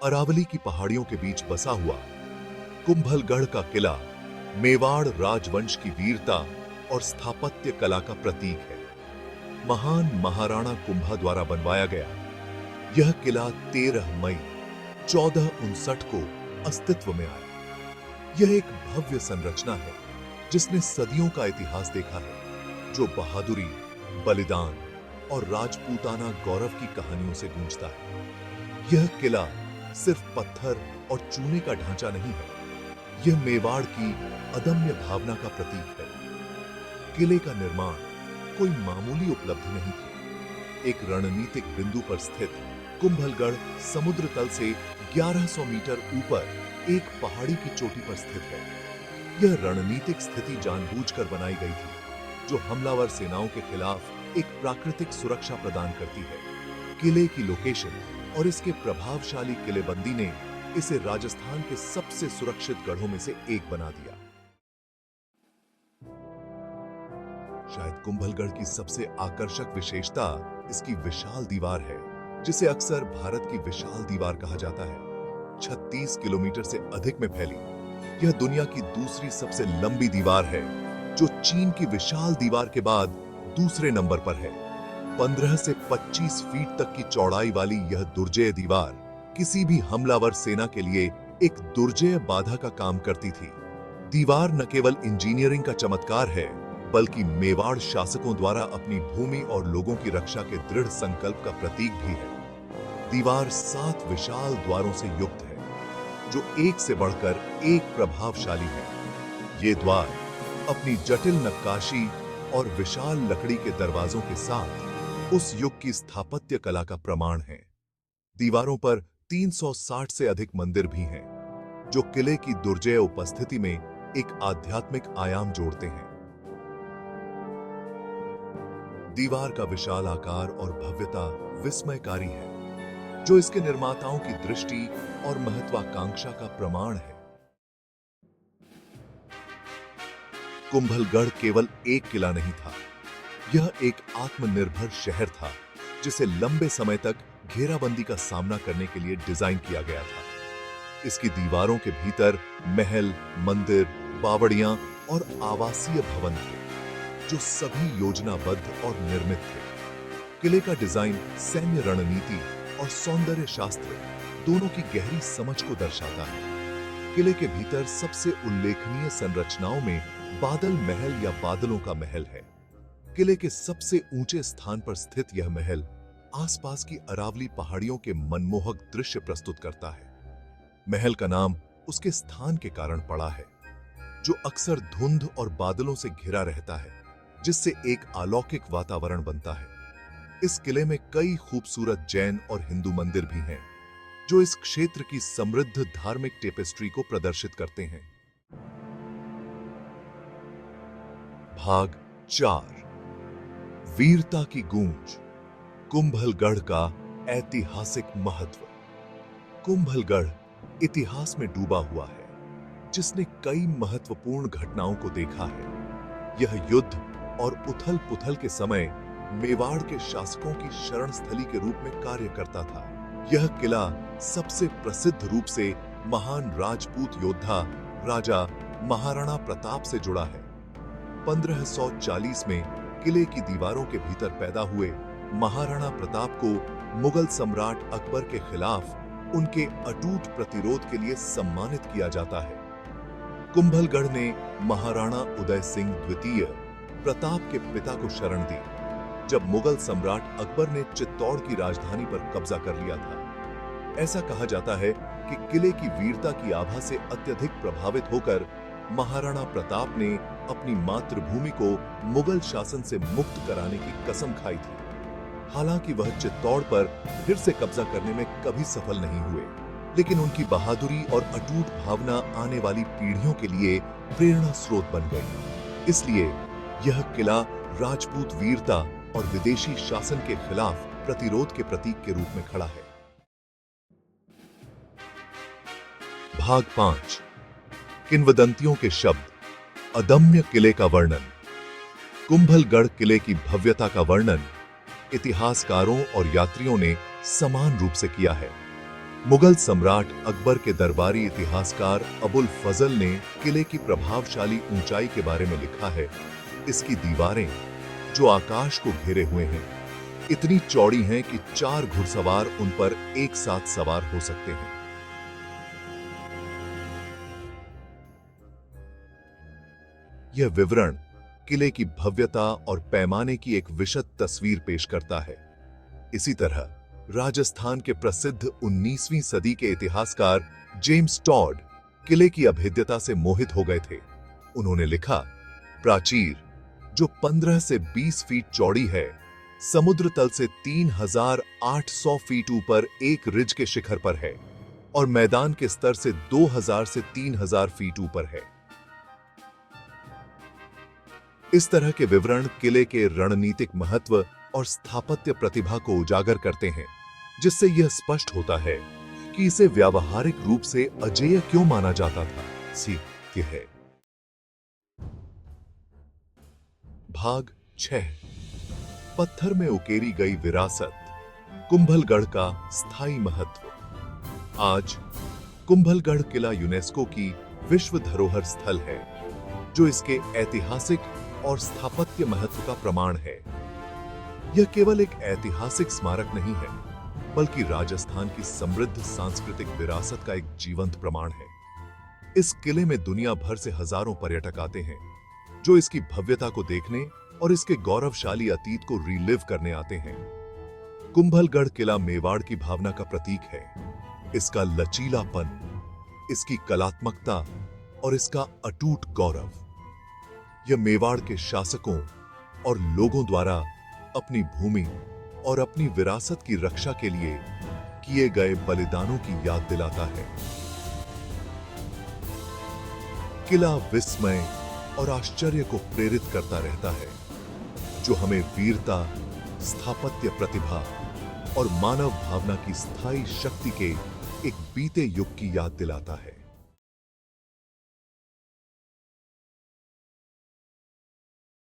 अरावली की पहाड़ियों के बीच बसा हुआ कुंभलगढ़ का किला मेवाड़ राजवंश की वीरता और स्थापत्य कला का प्रतीक है। महान महाराणा कुंभा द्वारा बनवाया गया यह किला 13 मई 1459 को अस्तित्व में आया। यह एक भव्य संरचना है जिसने सदियों का इतिहास देखा है, जो बहादुरी, बलिदान और राजपूताना गौरव की कहानियों से गूंजता है। यह किला सिर्फ पत्थर और चूने का ढांचा नहीं है, यह मेवाड़ की अदम्य भावना का प्रतीक है। किले का निर्माण कोई मामूली उपलब्धि नहीं थी। एक रणनीतिक बिंदु पर स्थित कुंभलगढ़ समुद्र तल से 1100 मीटर ऊपर एक पहाड़ी की चोटी पर स्थित है। यह रणनीतिक स्थिति जानबूझकर बनाई गई थी, जो हमलावर सेनाओं के खिलाफ एक प्राकृतिक सुरक्षा प्रदान करती है। किले की लोकेशन और इसके प्रभावशाली किलेबंदी ने इसे राजस्थान के सबसे सुरक्षित गढ़ों में से एक बना दिया। शायद कुंभलगढ़ की सबसे आकर्षक विशेषता इसकी विशाल दीवार है, जिसे अक्सर भारत की विशाल दीवार कहा जाता है। 36 किलोमीटर से अधिक में फैली यह दुनिया की दूसरी सबसे लंबी दीवार है, जो चीन की विशाल दीवार के बाद दूसरे नंबर पर है। 15 से 25 फीट तक की चौड़ाई वाली यह दुर्जेय दीवार किसी भी हमलावर सेना के लिए एक दुर्जेय बाधा का काम करती थी। दीवार न केवल इंजीनियरिंग का चमत्कार है, बल्कि मेवाड़ शासकों द्वारा अपनी भूमि और लोगों की रक्षा के दृढ़ संकल्प का प्रतीक भी है। दीवार 7 विशाल द्वारों से युक्त है, जो एक से बढ़कर एक प्रभावशाली है। ये द्वार अपनी जटिल नक्काशी और विशाल लकड़ी के दरवाजों के साथ उस युग की स्थापत्य कला का प्रमाण है। दीवारों पर 360 से अधिक मंदिर भी हैं, जो किले की दुर्जेय उपस्थिति में एक आध्यात्मिक आयाम जोड़ते हैं। दीवार का विशाल आकार और भव्यता विस्मयकारी है, जो इसके निर्माताओं की दृष्टि और महत्वाकांक्षा का प्रमाण है। कुंभलगढ़ केवल एक किला नहीं था, यह एक आत्मनिर्भर शहर था, जिसे लंबे समय तक घेराबंदी का सामना करने के लिए डिजाइन किया गया था। इसकी दीवारों के भीतर महल, मंदिर, बावड़ियां और आवासीय भवन थे, जो सभी योजनाबद्ध और निर्मित थे। किले का डिजाइन सैन्य रणनीति और सौंदर्य शास्त्र दोनों की गहरी समझ को दर्शाता है। किले के भीतर सबसे उल्लेखनीय संरचनाओं में बादल महल या बादलों का महल है। किले के सबसे ऊंचे स्थान पर स्थित यह महल आसपास की अरावली पहाड़ियों के मनमोहक दृश्य प्रस्तुत करता है। महल का नाम उसके स्थान के कारण पड़ा है, जो अक्सर धुंध और बादलों से घिरा रहता है, जिससे एक अलौकिक वातावरण बनता है। इस किले में कई खूबसूरत जैन और हिंदू मंदिर भी हैं, जो इस क्षेत्र की समृद्ध धार्मिक टेपेस्ट्री को प्रदर्शित करते हैं। भाग 4 वीरता की गूंज, कुंभलगढ़ का ऐतिहासिक महत्व। कुंभलगढ़ इतिहास में डूबा हुआ है, जिसने कई महत्वपूर्ण घटनाओं को देखा है। यह युद्ध और उथल पुथल के समय मेवाड़ के शासकों की शरण स्थली के रूप में कार्य करता था। यह किला सबसे प्रसिद्ध रूप से महान राजपूत योद्धा राजा महाराणा प्रताप से जुड़ा है। 1540 में किले की दीवारों के भीतर पैदा हुए महाराणा प्रताप को मुगल सम्राट अकबर के खिलाफ उनके अटूट प्रतिरोध के लिए सम्मानित किया जाता है। कुंभलगढ़ ने महाराणा उदय सिंह द्वितीय प्रताप के पिता को शरण दी, जब मुगल सम्राट अकबर ने चित्तौड़ की राजधानी पर कब्जा कर लिया था। ऐसा कहा जाता है कि किले की वीरता की आभा से अत्यधिक प्रभावित होकर महाराणा प्रताप ने अपनी मातृभूमि को मुगल शासन से मुक्त कराने की कसम खाई थी। हालांकि वह चित्तौड़ पर फिर से कब्जा करने में कभी सफल नहीं हुए, लेकिन उनकी बहादुरी और अटूट भावना आने वाली पीढ़ियों के लिए प्रेरणा स्रोत बन गई। इसलिए यह किला राजपूत वीरता और विदेशी शासन के खिलाफ प्रतिरोध के प्रतीक के रूप में खड़ा है। भाग 5 किंवदंतियों के शब्द, अदम्य किले का वर्णन। कुंभलगढ़ किले की भव्यता का वर्णन इतिहासकारों और यात्रियों ने समान रूप से किया है। मुगल सम्राट अकबर के दरबारी इतिहासकार अबुल फजल ने किले की प्रभावशाली ऊंचाई के बारे में लिखा है। इसकी दीवारें, जो आकाश को घेरे हुए हैं, इतनी चौड़ी हैं कि 4 घुड़सवार उन पर एक साथ सवार हो सकते हैं। यह विवरण किले की भव्यता और पैमाने की एक विशद तस्वीर पेश करता है। इसी तरह राजस्थान के प्रसिद्ध 19वीं सदी के इतिहासकार जेम्स टॉड किले की अभेद्यता से मोहित हो गए थे। उन्होंने लिखा, प्राचीर, जो 15 से 20 फीट चौड़ी है, समुद्र तल से 3800 फीट ऊपर एक रिज के शिखर पर है और मैदान के स्तर से 2000 से 3000 फीट ऊपर है। इस तरह के विवरण किले के रणनीतिक महत्व और स्थापत्य प्रतिभा को उजागर करते हैं, जिससे यह स्पष्ट होता है कि इसे व्यावहारिक रूप से अजेय क्यों माना जाता था। सीख यह है। भाग 6। पत्थर में उकेरी गई विरासत, कुंभलगढ़ का स्थायी महत्व। आज कुंभलगढ़ किला यूनेस्को की विश्व धरोहर स्थल है, जो इसके ऐतिहासिक और स्थापत्य महत्व का प्रमाण है। यह केवल एक ऐतिहासिक स्मारक नहीं है, बल्कि राजस्थान की समृद्ध सांस्कृतिक विरासत का एक जीवंत प्रमाण है। इस किले में दुनिया भर से हजारों पर्यटक आते हैं, जो इसकी भव्यता को देखने और इसके गौरवशाली अतीत को रीलिव करने आते हैं। कुंभलगढ़ किला मेवाड़ की भावना का प्रतीक है। इसका लचीलापन, इसकी कलात्मकता और इसका अटूट गौरव। यह मेवाड़ के शासकों और लोगों द्वारा अपनी भूमि और अपनी विरासत की रक्षा के लिए किए गए बलिदानों की याद दिलाता है। किला विस्मय और आश्चर्य को प्रेरित करता रहता है, जो हमें वीरता, स्थापत्य प्रतिभा और मानव भावना की स्थायी शक्ति के एक बीते युग की याद दिलाता है।